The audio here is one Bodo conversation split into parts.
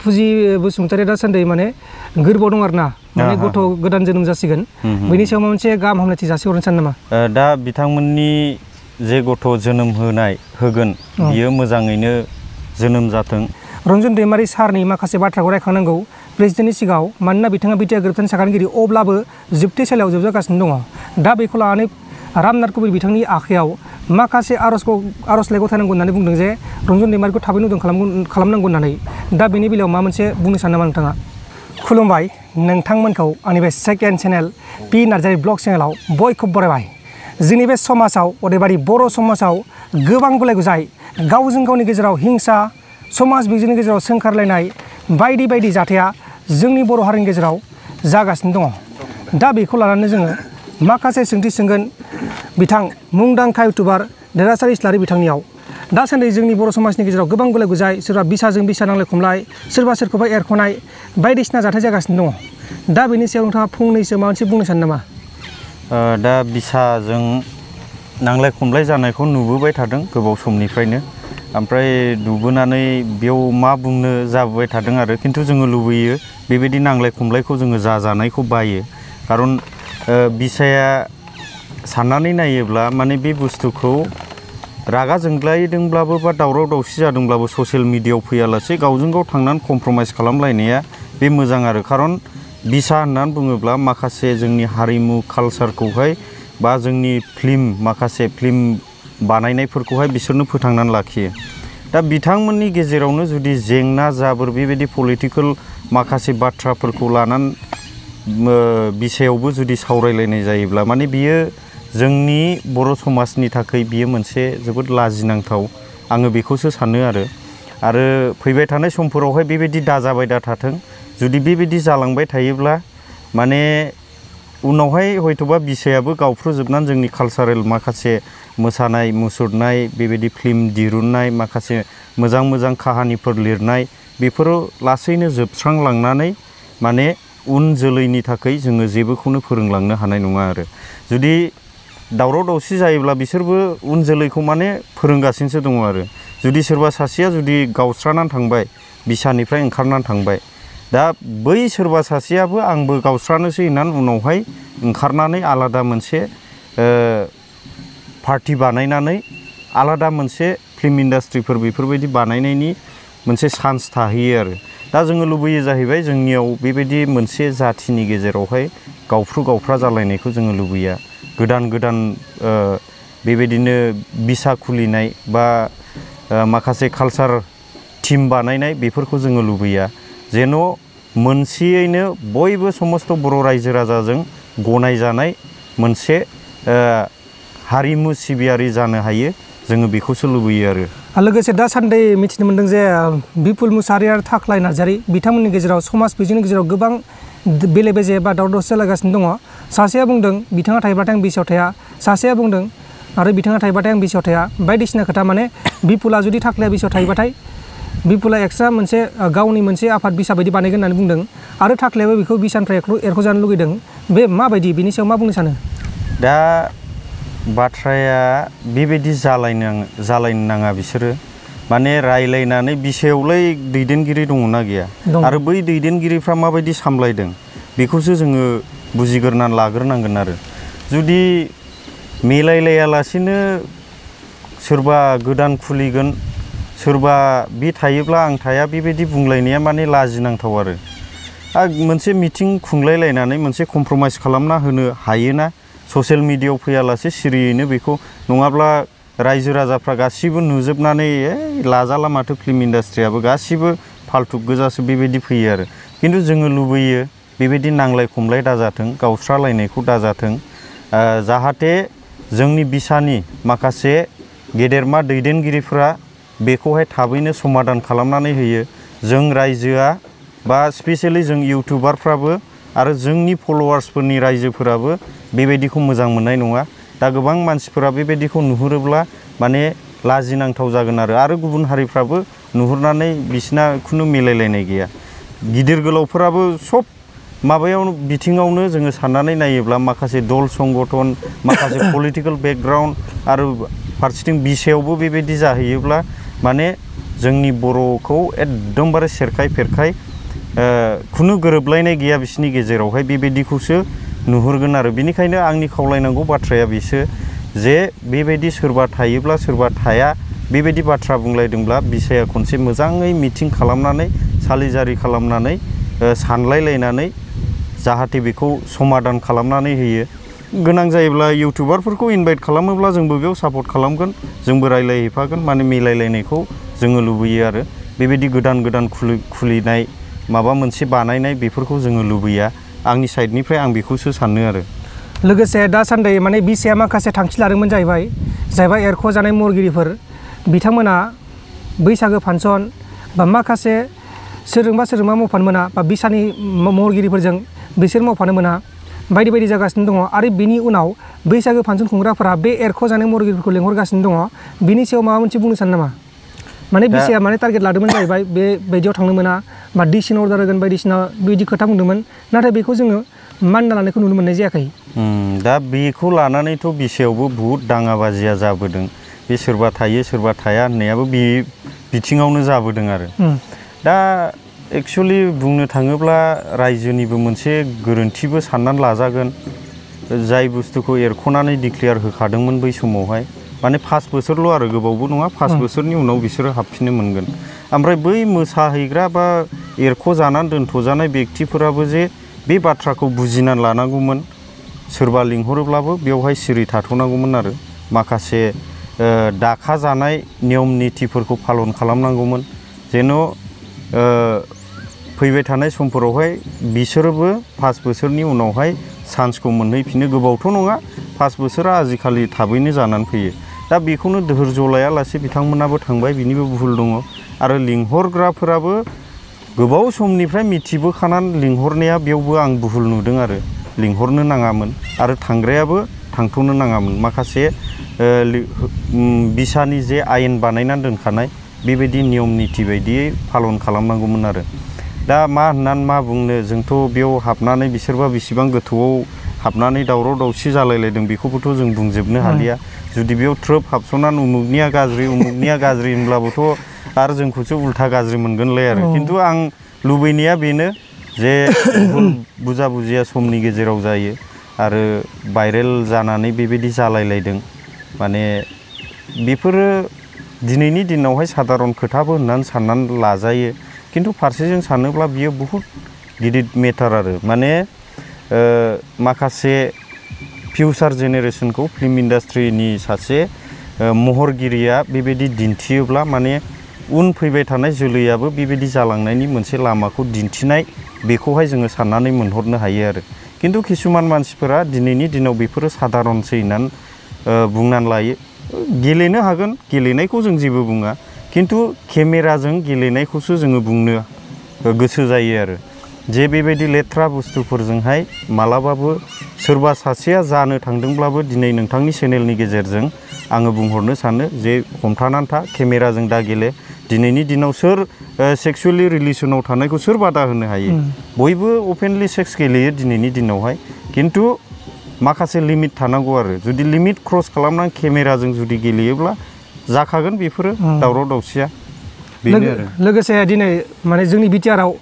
फुजि बसुमतारी दासान्दि माने गोरबोआव दं आरोना माने गथ' गोदान जोनोम जासिगोन बेनि सायाव माबा मोनसे गाहाम हामलायथि जासिहरनो सानो नामा? दा बिथांमोननि जे गथ' जोनोम होगोन बियो मोजाङैनो जोनोम जाथों। रन्जन दैमारि सारनि माखासे बाथ्राखौ रायखांनांगौ प्रेसिडेन्टनि सिगाङाव मानोना बिथाङा बिटिआर गोरोबथानि सागानगिरि अब्लाबो जोबथेसालियाव जोबजागासिनो दङ। दा बेखौ लानानै रामनाथ कबिर बिथांनि आखायाव माखासे आर'जलाइ गथायनांगौ होननानै बुंदों जे रन्जन दैमारिखौ थाबैनो उदां खालामनांगौ होननानै। दा बेनि बेलायाव मा मोनसे बुंनो सानो नामा नोंथाङा? खुलुमबाय नोंथांमोनखौ आंनि बे second channel P Narzary blog चेनेलाव बयखौबो बरायबाय। जोंनि बे समाजाव अदेबानि बर' समाजाव गोबां गुलाय गुजाय गावजों गावनि गेजेराव हिंसा समाज बिजोंनि गेजेराव सोंखारलायनाय बायदि बायदि जाथाया जोंनि बर' हारिनि गेजेराव जागासिनो दङ। दा बेखौ लानानै जोङो माखासे सोंथि सोंगोन बिथां मुंदांखा इउटुबार देरहासार इस्लारि बिथांनियाव। दासान्दि जोंनि बर' समाजनि गेजेराव गोबां गुलाय गुजाय सोरबा बिसाजों बिसा नांलाय खमलाय सोरबा सोरखौबा एरख'नाय बायदिसिना जाथाय जागासिनो दङ। दा बेनि सायाव नोंथाङा फंनैसो माबा मोनसे बुंनो सानो नामा? दा बिसाजों नांलाय खमलाय जानायखौ नुबोबाय थादों गोबाव समनिफ्रायनो। ओमफ्राय नुबोनानै बेयाव मा बुंनो जाबोबाय थादों आरो खिन्थु जोङो लुबैयो बेबायदि नांलाय खमलायखौ जोङो जाजानायखौ बायो। खारन बिसाया साननानै नायोब्ला माने बे बुस्थुखौ रागा जोंलायदोंब्लाबो बा दावराव दावसि जादोंब्लाबो ससियेल मिडियायाव फैयालासे गावजों गाव थांनानै कमप्रमाइस खालामलायनाया बे मोजां आरो। खारन बिसा होननानै बुङोब्ला माखासे जोंनि हारिमु कालसारखौहाय बा जोंनि माखासे फिल्म बानायनायफोरखौहाय बिसोरनो फोथांनानै लाखियो। दा बिथांमोननि गेजेरावनो जुदि जेंना जाबोर बेबायदि पलिटिकेल माखासे बाथ्राफोरखौ लानानै बिसायावबो जुदि सावरायलायनाय जायोब्ला माने बियो जोंनि बर' समाजनि थाखाय बियो मोनसे जोबोद लाजिनांथाव आङो बेखौसो सानो आरो फैबाय थानाय समफोरावहाय बेबायदि दाजाबाय दा थाथों। जुदि बेबायदि जालांबाय थायोब्ला माने उनावहाय हयथ'बा बिसायाबो गावफ्रुजोबनानै जोंनि कालसारेल माखासे मोसानाय मुसुरनाय बेबायदि फिल्म दिरुननाय माखासे मोजां मोजां काहानिफोर लिरनाय बेफोरो लासैनो जोबस्रांलांनानै माने उन जोलैनि थाखाय जोङो जेबोखौनो फोरोंलांनो हानाय नङा आरो। जुदि दावराव दावसि जायोब्ला बिसोरबो उन जोलैखौ माने फोरोंगासिनोसो दङ आरो। जुदि सोरबा सासेया जुदि गावस्रानानै थांबाय बिसानिफ्राय ओंखारनानै थांबाय दा बै सोरबा सासेयाबो आंबो गावस्रानोसै होननानै उनावहाय ओंखारनानै आलादा मोनसे पार्टि बानायनानै आलादा मोनसे फिल्म इन्डास्ट्रिफोर बेफोरबायदि बानायनायनि मोनसे चान्स थाहैयो आरो। दा जोङो लुबैयो जाहैबाय जोंनियाव बेबायदि मोनसे जाथिनि गेजेरावहाय गावफ्रु गावफ्रा जालायनायखौ जोङो लुबैया। गोदान गोदान बेबायदिनो बिसा खुलिनाय बा माखासे कालसार टीम बानायनाय बेफोरखौ जोङो लुबैया। जेन' मोनसेयैनो बयबो समस्त बर' रायजो राजाजों गनायजानाय मोनसे हारिमु सिबियारि जानो हायो जोङो बेखौसो लुबैयो आरो। लोगोसे दासान्दि मिथिनो मोन्दों जे बिपुल मुसाहारि आरो थाख्लाय नार्जारि बिथांमोननि गेजेराव समाज बिजोंनि गेजेराव गोबां बेले बेजे बा दावराव दावसि जालागासिनो दङ। सासेया बुंदों बिथाङा थायोब्लाथाय आं बिसायाव थाया, सासेया बुंदों आरो बिथाङा थायोब्लाथाय आं बिसायाव थाया बायदिसिना खोथा। माने बिपुला जुदि थाख्लाया बिसायाव थायोबाथाय बिपुला एक्सट्रा मोनसे गावनि मोनसे आफाद बिसा बायदि बानायगोन होननानै बुंदों आरो थाख्लायाबो बेखौ बिसानिफ्राय एरख'जानो लुगैदों। बे माबायदि बेनि सायाव मा बुंनो सानो? दा बाथ्राया बेबायदि जालायनो नाङा बिसोरो माने रायलायनानै बिसायावलाय दैदेनगिरि दङना गैया आरो बै दैदेनगिरिफ्रा माबायदि सामलायदों बेखौसो जोङो बुजिग्रोनानै लाग्रोनांगोन आरो। जुदि मिलायलायालासेनो सोरबा गोदान खुलिगोन सोरबा बे थायोब्ला आं थाया बेबायदि बुंलायनाया माने लाजिनांथाव आरो। मोनसे मिटिं खुंलायलायनानै मोनसे कमप्रमाइस खालामना होनो हायोना ससियेल मिडियायाव फैयालासे सिरियैनो बेखौ। नङाब्ला रायजो राजाफ्रा गासिबो नुजोबनानै लाजाला माथो फिल्म इन्डास्ट्रियाबो गासिबो फाल्टुक गोजासो बेबायदि फैयो आरो। खिन्थु जोङो लुबैयो बेबायदि नांलाय खमलाय दाजाथों गावस्रालायनायखौ दाजाथों जाहाथे जोंनि बिसानि माखासे गेदेरमा दैदेनगिरिफ्रा बेखौहाय थाबैनो समाधान खालामनानै होयो। जों रायजोआ बा स्पेसियेलि जों इउटुबारफ्राबो आरो जोंनि फल'वार्सफोरनि रायजोफोराबो बेबायदिखौ मोजां मोननाय नङा। दा गोबां मानसिफोरा बेबायदिखौ नुहुरोब्ला माने लाजिनांथाव जागोन आरो गुबुन हारिफ्राबो नुहुरनानै बिसिना खुनु मिलायलायनाय गैया। गिदिर गोलावफोराबो सब माबायावनो बिथिङावनो जोङो साननानै नायोब्ला माखासे दल संगठन माखासे पलिटिकेल बेकग्राउन्ड आरो फारसेथिं बिसायावबो बेबायदि जाहैयोब्ला माने जोंनि बर'खौ एकदमबारे सेरखाय फेरखाय खुनु गोरोबलायनाय गैया बिसोरनि गेजेरावहाय बेबायदिखौसो नुहुरगोन आरो बेनिखायनो आंनि खावलायनांगौ बाथ्राया बेसो जे बेबायदि सोरबा थायोब्ला सोरबा थाया बेबायदि बाथ्रा बुंलायदोंब्ला बिसाया खनसे मोजाङै मिटिं खालामनानै सालिजारि खालामनानै सानलायलायनानै जाहाथे बेखौ समाधान खालामनानै होयो गोनां जायोब्ला इउटुबारफोरखौ इनभाइट खालामोब्ला जोंबो बेयाव सापर्ट खालामगोन जोंबो रायलायहैफागोन माने मिलायलायनायखौ जोङो लुबैयो आरो बेबायदि गोदान खुलिनाय माबा मोनसे बानायनाय बेफोरखौ जोङो लुबैया आंनि साइडनिफ्राय आं बेखौसो सानो आरो लोगोसे दासान्दि माने बिसाया माखासे थांखि लादोंमोन जाहैबाय एरख'जानाय महरगिरिफोर बिथांमोना बैसागो फांसन बा माखासे सोरजोंबा मावफानो मोना बा बिसानि महरगिरिफोरजों बिसोर मावफानो मोना बायदि जागासिनो दङ आरो बिनि उनाव बैसागो फांसन खुंग्राफोरा बे एरख'जानाय महरगिरिफोरखौ लेंहरगासिनो दङ बिनि सायाव माबा मोनसे बुंनो सानो नामा माने बिसाया माने टारगेट लादोंमोन जाहैबाय बे बायदियाव थांनो मोना बा डिसिन अर्डार होगोन बायदिसिना बिदि खोथा बुंदोंमोन नाथाय बेखौ जोङो मानिना लानायखौ नुनो मोननाय जायाखै दा बेखौ लानानैथ' बिसायावबो बुहुद दाङाबाजिया जाबोदों बे सोरबा थायो सोरबा थाया होननायाबो बे बिथिङावनो जाबोदों आरो दा एक्चुअलि बुंनो थाङोब्ला रायजोनिबो मोनसे गोरोन्थिबो साननानै लाजागोन जाय बुस्थुखौ एरख'नानै डिक्लेयार होखादोंमोन बै समावहाय माने 5 बोसोरल' आरो गोबावबो नङा 5 बोसोरनि उनाव बिसोरो हाबफिननो मोनगोन ओमफ्राय बै मोसाहैग्रा बा एरख'जानानै दोनथ'जानाय बेक्तिफोराबो जे बे बाथ्राखौ बुजिनानै लानांगौमोन सोरबा लिंहरोब्लाबो बेवहाय सिरि थाथ'नांगौमोन आरो माखासे दाखाजानाय नियम नितिफोरखौ पालन खालामनांगौमोन जेन' फैबाय थानाय समफोरावहाय बिसोरबो 5 बोसोरनि उनावहाय चान्सखौ मोनहैफिनो गोबावथ' नङा 5 बोसोरा आजिखालि थाबैनो जानानै फैयो दा बेखौनो धोर्ज लायालासे बिथांमोनाबो थांबाय बिनिबो भुल दङ आरो लिंहरग्राफोराबो गोबाव समनिफ्राय मिथिबोखानानै लिंहरनाया बेयावबो आं भुल नुदों आरो लिंहरनो नाङामोन आरो थांग्रायाबो थांथ'नो नाङामोन माखासे बिसानि जे आयेन बानायनानै दोनखानाय बेबायदि नियम निति बायदियै पालन खालामनांगौमोन आरो दा मा होननानै मा बुंनो जोंथ' बेयाव हाबनानै बिसोरबा बेसेबां गोथौआव हाबनानै दावराव दावसि जालायलायदों बेखौबोथ' जों बुंजोबनो हालिया जुदि बेयाव थ्रोब हाबस'नानै उमुगनिया गाज्रि होनब्लाबोथ' आरो जोंखौसो उल्था गाज्रि मोनगोनलाय आरो खिन्थु आं लुबैनाया बेनो जे बुजा बुजिया समनि गेजेराव जायो आरो भाइरेल जानानै बेबायदि जालायलायदों माने बेफोरो दिनैनि दिनावहाय साधारन खोथाबो होननानै साननानै लाजायो खिन्थु फारसेजों सानोब्ला बियो बहुद गिदिर मेटार आरो माने माखासे फिउचार जेनेरेसनखौ फिल्म इन्डास्ट्रिनि सासे महरगिरिया बेबायदि दिन्थियोब्ला माने उन फैबाय थानाय जोलैयाबो बेबायदि जालांनायनि मोनसे लामाखौ दिन्थिनाय बेखौहाय जोङो साननानै मोनहरनो हायो आरो खिन्थु किसुमान मानसिफोरा दिनैनि दिनाव बेफोरो साधारनसै होननानै बुंनानै लायो गेलेनो हागोन गेलेनायखौ जों जेबो बुङा खिन्थु केमेराजों गेलेनायखौसो जोङो बुंनो गोसो जायो आरो जे बेबायदि लेथ्रा बुस्थुफोरजोंहाय मालाबाबो सोरबा सासेया जानो थांदोंब्लाबो दिनै नोंथांनि चेनेलनि गेजेरजों आङो बुंहरनो सानो जे हमथानानै था केमेराजों दा गेले दिनैनि दिनाव सोर सेक्सुवेलि रिलेसनाव थानायखौ सोर बादा होनो हायो बयबो अपेनलि सेक्स गेलेयो दिनैनि दिनावहाय खिन्थु माखासे लिमिट थानांगौ आरो जुदि लिमिट क्रस खालामनानै केमेराजों जुदि गेलेयोब्ला जाखागोन बेफोरो दावराव दावसिया बेनो आरो लोगोसे दिनै माने जोंनि बिटिआरआव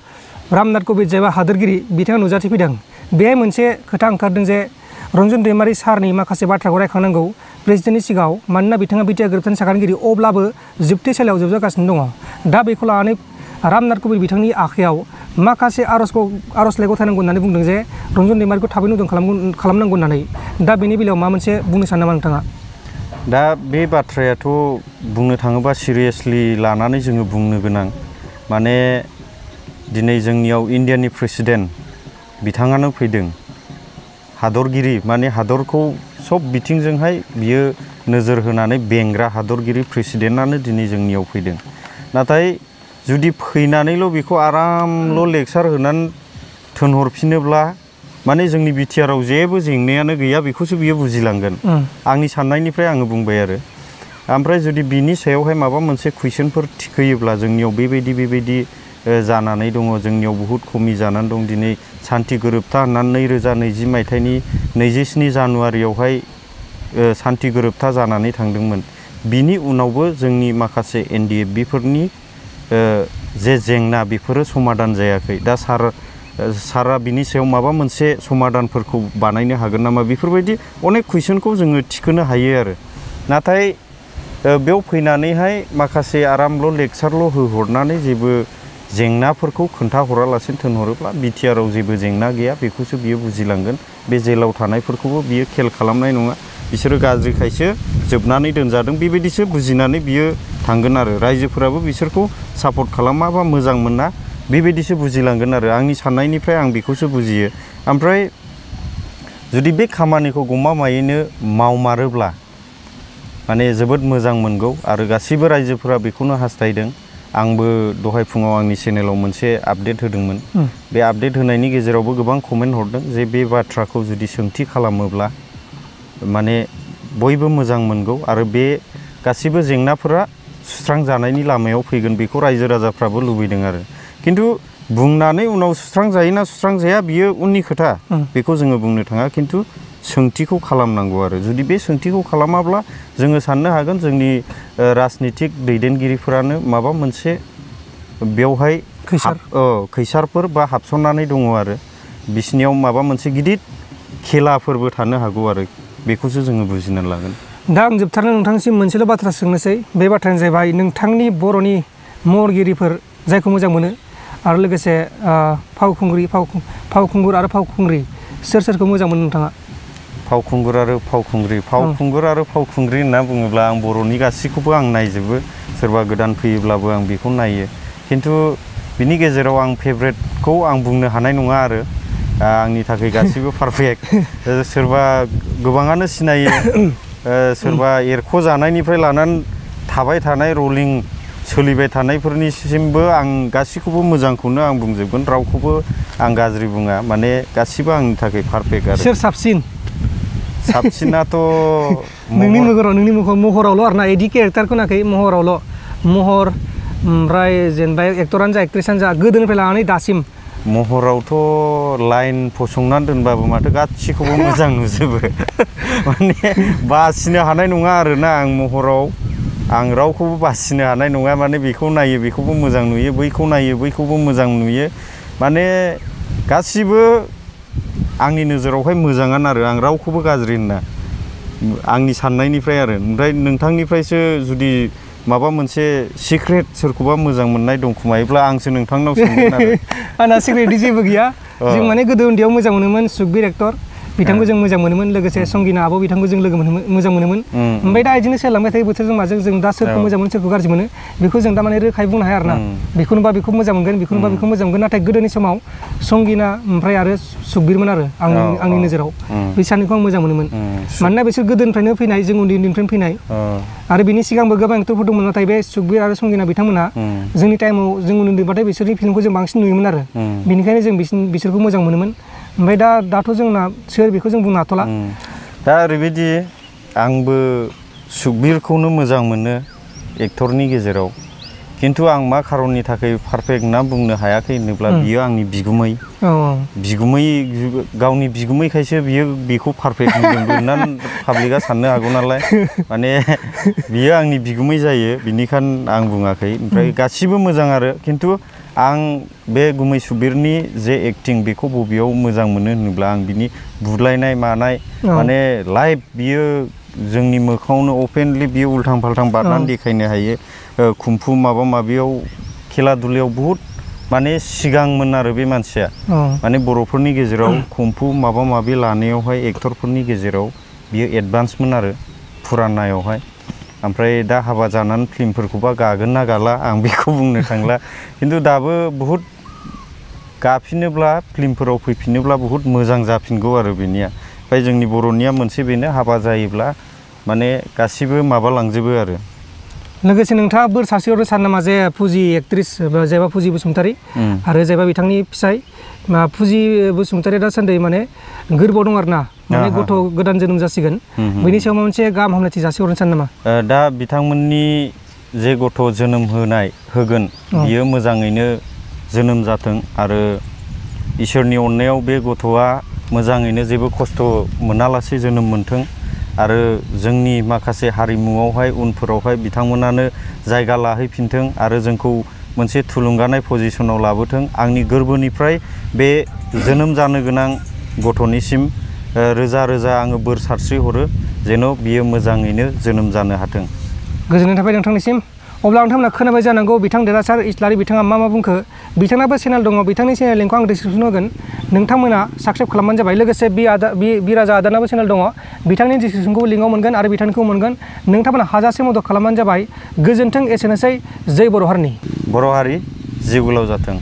रामनाथ कबिर जायबा हादोरगिरि बिथाङा नुजाथिफैदों बेहाय मोनसे खोथा ओंखारदों जे रन्जन दैमारि सारनि माखासे बाथ्राखौ रायखांनांगौ प्रेसिडेन्टनि सिगाङाव मानोना बिथाङा बिटिआर गोरोबथानि सागानगिरि अब्लाबो जोबथेसालियाव जोबजागासिनो दङ दा बेखौ लानानै रामनाथ कबिर बिथांनि आखायाव माखासे आर'जलाइखौ थानांगौ होननानै बुंदों जे रन्जन दैमारिखौ थाबैनो उदां खालामनांगौ होननानै दा बेनि बेलायाव मा मोनसे बुंनो सानो नामा नोंथाङा दा बे बाथ्रायाथ' बुंनो थाङोबा सिरियासलि लानानै जोङो बुंनो गोनां माने दिनै जोंनियाव इन्डियानि प्रेसिडेन्ट बिथाङानो फैदों हादरगिरि माने हादरखौ सब बिथिंजोंहाय बियो नोजोर होनानै बेंग्रा हादरगिरि प्रेसिडेन्टआनो दिनै जोंनियाव फैदों नाथाय जुदि फैनानैल' बेखौ आरामल' लेक्सार होनानै थोनहरफिनोब्ला माने जोंनि बिटिआरआव जेबो जेंनायानो गैया बेखौसो बियो बुजिलांगोन आंनि साननायनिफ्राय आङो बुंबाय आरो ओमफ्राय जुदि बिनि सायावहाय माबा मोनसे कुइसनफोर थिखोयोब्ला जोंनियाव बेबायदि जानानै दङ जोंनियाव बहुद खमि जानानै दं दिनै सान्थि गोरोबथा होननानै 2020 मायथाइनि 27 जानुवारियावहाय सान्थि गोरोबथा जानानै थांदोंमोन बिनि उनावबो जोंनि माखासे NDFB फोरनि जे जेंना बेफोरो समाधान जायाखै दा सारा बिनि सायाव माबा मोनसे समाधानफोरखौ बानायनो हागोन नामा बेफोरबायदि अनेक कुइसनखौ जोङो थिखोनो हायो आरो नाथाय बेयाव फैनानैहाय माखासे आरामल' लेक्सारल' होहरनानै जेबो जेंनाफोरखौ खोन्थाहरालासिनो थिनहरोब्ला बिटिआरआव जेबो जेंना गैया बेखौसो बियो बुजिलांगोन बे जेलाव थानायफोरखौबो बियो खेल खालामनाय नङा बिसोरो गाज्रिखायसो जोबनानै दोनजादों बेबायदिसो बुजिनानै बियो थांगोन आरो रायजोफोराबो बिसोरखौ सापर्ट खालामाबा मोजां मोना बेबायदिसो बुजिलांगोन आरो आंनि साननायनिफ्राय आं बेखौसो बुजियो ओमफ्राय जुदि बे खामानिखौ गमामायैनो मावमारोब्ला माने जोबोद मोजां मोनगौ आरो गासैबो रायजोफोरा बेखौनो हास्थायदों आंबो दहाय फुङाव आंनि चेनेलाव मोनसे आपडेट होदोंमोन बे आपडेट होनायनि गेजेरावबो गोबां कमेन्ट हरदों जे बे बाथ्राखौ जुदि सोंथि खालामोब्ला माने बयबो मोजां मोनगौ आरो बे गासैबो जेंनाफोरा सुस्रांजानायनि लामायाव फैगोन बेखौ रायजो राजाफ्राबो लुबैदों आरो खिन्थु बुंनानै उनाव सुस्रांजायोना सुस्रांजाया बियो उननि खोथा बेखौ जोङो बुंनो थाङा खिन्थु सोंथिखौ खालामनांगौ आरो जुदि बे सोंथिखौ खालामाब्ला जोङो साननो हागोन जोंनि राजनितिक दैदेनगिरिफोरानो माबा मोनसे बेवहाय खैसारफोर बा हाबसननानै दङ आरो बिसिनियाव माबा मोनसे गिदिर खेलाफोरबो थानो हागौ आरो बेखौसो जोङो बुजिनानै लागोन दा आं जोबथारनो नोंथांनिसिम मोनसेल' बाथ्रा सोंनोसै बे बाथ्रायानो जाहैबाय नोंथांनि बर'नि महरगिरिफोर जायखौ मोजां मोनो आरो लोगोसे फावखुंगुर आरो फावखुंग्रि सोरखौ मोजां मोनो नोंथाङा फावखुंगुर आरो फावखुंग्रि होनना बुङोब्ला आं बर'नि गासैखौबो आं नायजोबो सोरबा गोदान फैयोब्लाबो आं बेखौ नायो खिन्थु बिनि गेजेराव आं फेभरेटखौ आं बुंनो हानाय नङा आरो आंनि थाखाय गासैबो पारफेक्ट सोरबा गोबाङानो सिनायो सोरबा एरख' जानायनिफ्राय लानानै थाबाय थानाय रलिं सोलिबाय थानायफोरनिसिमबो आं गासैखौबो मोजांखौनो आं बुंजोबगोन रावखौबो आं गाज्रि बुङा माने गासिबो आंनि थाखाय पारफेक्ट आरो सोर साबसिनाथ' नोंनि महरावल' आरोना इदि केरेक्टारखौ नाखै महरावल' महर ओमफ्राय जेनेबा एक्टरानो जा एक्ट्रेसानो जा गोदोनिफ्राय लानानै दासिम महरावथ' लाइन फसंनानै दोनबाबो माथो गासिखौबो मोजां नुजोबो माने बासिनो हानाय नङा आरोना आं महराव आं रावखौबो बासिनो हानाय नङा माने बेखौ नायो बेखौबो मोजां नुयो बैखौ नायो बैखौबो मोजां नुयो माने गासिबो आंनि नोजोरावहाय मोजाङानो आरो आं रावखौबो गाज्रि होनना आंनि साननायनिफ्राय आरो ओमफ्राय नोंथांनिफ्रायसो जुदि माबा मोनसे सिक्रेट सोरखौबा मोजां मोननाय दंखुमायोब्ला आंसो नोंथांनाव सोंगोन आरो आंना सिक्रेटनि जेबो गैया जों माने गोदो उन्दैयाव मोजां मोनोमोन सुखबिर एक्टर बिथांखौ जों मोजां मोनोमोन लोगोसे संगिना आब' बिथांखौ जों मोजां मोनोमोन ओमफ्राय दा बिदिनो सोलांबाय थायो बोथोरजों माजों जों दा सोरखौ मोजां मोनो सोरखौ गाज्रि मोनो बेखौ जों दा माने रोखायै बुंनो हाया आरोना बेखौनोबा बेखौ मोजां मोनगोन बेखौनोबा बेखौ मोजां मोनगोन नाथाय गोदोनि समाव संगिना ओमफ्राय आरो सुखबिरमोन आरो आंनि नोजोराव बे सानैखौ आं मोजां मोनोमोन मानोना बिसोर गोदोनिफ्रायनो फैनाय जों उन्दैनिफ्रायनो फैनाय आरो बिनि सिगांबो गोबां एक्टरफोर दंमोन नाथाय बे सुखबिर आरो संगिना बिथांमोना जोंनि टाइमाव जों उन्दैबाथाय बिसोरनि फिल्मखौ जों बांसिन नुयोमोन आरो बेनिखायनो जों बिसोरखौ मोजां मोनोमोन ओमफ्राय दाथ' जोंना सोर बेखौ जों बुंनो हाथ'ला दा ओरैबायदि आंबो सुखबिरखौनो मोजां मोनो एक्टरनि गेजेराव खिन्थु आं मा खारननि थाखाय पारफेक्ट होनना बुंनो हायाखै होनोब्ला बियो आंनि बिगुमै गावनि बिगुमैखायसो बियो बेखौ पारफेक्ट होनदोंबो होननानै पाब्लिकआ साननो हागौ नालाय माने बियो आंनि बिगुमै जायो बिनिखायनो आं बुङाखै ओमफ्राय गासिबो मोजां आरो खिन्थु आं बे गुमै सुखबिरनि जे एक्टिं बेखौ बबेयाव मोजां मोनो होनोब्ला आं बिनि बुलायनाय मानाय माने लाइभ बियो जोंनि मोखाङावनो अपेनलि बियो उल्थां फाल्थां बारनानै देखायनो हायो कुम्फु माबा माबियाव खेला दुलायाव बहुद माने सिगांमोन आरो बे मानसिया माने बर'फोरनि गेजेराव कुम्फु माबा माबि लानायावहाय एक्टरफोरनि गेजेराव बियो एडभान्समोन आरो फुरानायावहाय ओमफ्राय दा हाबा जानानै फिल्मफोरखौबा गागोन ना गाला आं बेखौ बुंनो थांला खिन्थु दाबो बहुद गाफिनोब्ला फिल्मफोराव फैफिनोब्ला बहुद मोजां जाफिनगौ आरो बेनिया ओमफ्राय जोंनि बर'निया मोनसे बेनो हाबा जायोब्ला माने गासिबो माबा लांजोबो आरो लोगोसे नोंथाङा बोर सासेयावनो सानो नामा जे फुजि एक्ट्रिस जायबा फुजि बसुमतारी आरो जायबा बिथांनि फिसाय फुजि बसुमतारी दासान्दि माने गोरबोआव दं आरो ना माने गथ' गोदान जोनोम जासिगोन बेनि सायाव मोनसे गाहाम हामलायथि जासिहरनो सानो नामा दा बिथांमोननि जे गथ' जोनोम होगोन बियो मोजाङैनो जोनोम जाथों आरो इसोरनि अननायाव बे गथ'आ मोजाङैनो जेबो खस्थ' मोनालासे जोनोम मोनथों आरो जोंनि माखासे हारिमुआवहाय उनफोरावहाय बिथांमोनानो जायगा लाहैफिनथों आरो जोंखौ मोनसे थुलुंगानाय पजिशनाव लाबोथों। आंनि गोरबोनिफ्राय बे जोनोम जानो गोनां गथ'निसिम रोजा रोजा आङो बोर सारस्रि हरो जेन' बियो मोजाङैनो जोनोम जानो हाथों। गोजोननाय थाबाय नोंथांनिसिम। अब्ला नोंथांमोना खोनाबाय जानांगौ बिथां देरहासार इस्लारि बिथाङा मा बुंखो। बिथाङाबो चेनेल दङ, बिथांनि चेनेल लिंकखौ आं डिसक्रिप्सनाव होगोन, नोंथांमोना साबस्क्राइब खालामबानो जाबाय। लोगोसे बि राजा आदानाबो चेनेल दङ, बिथांनि डिसक्रिप्सनखौबो लिंकआव मोनगोन आरो बिथांनिखौ मोनगोन। नोंथांमोना हाजासे मदद खालामबानो जाबाय। गोजोन्थों, एसेनोसै। जै बर' हारिनि। बर' हारि जिउ गोलाव जाथों।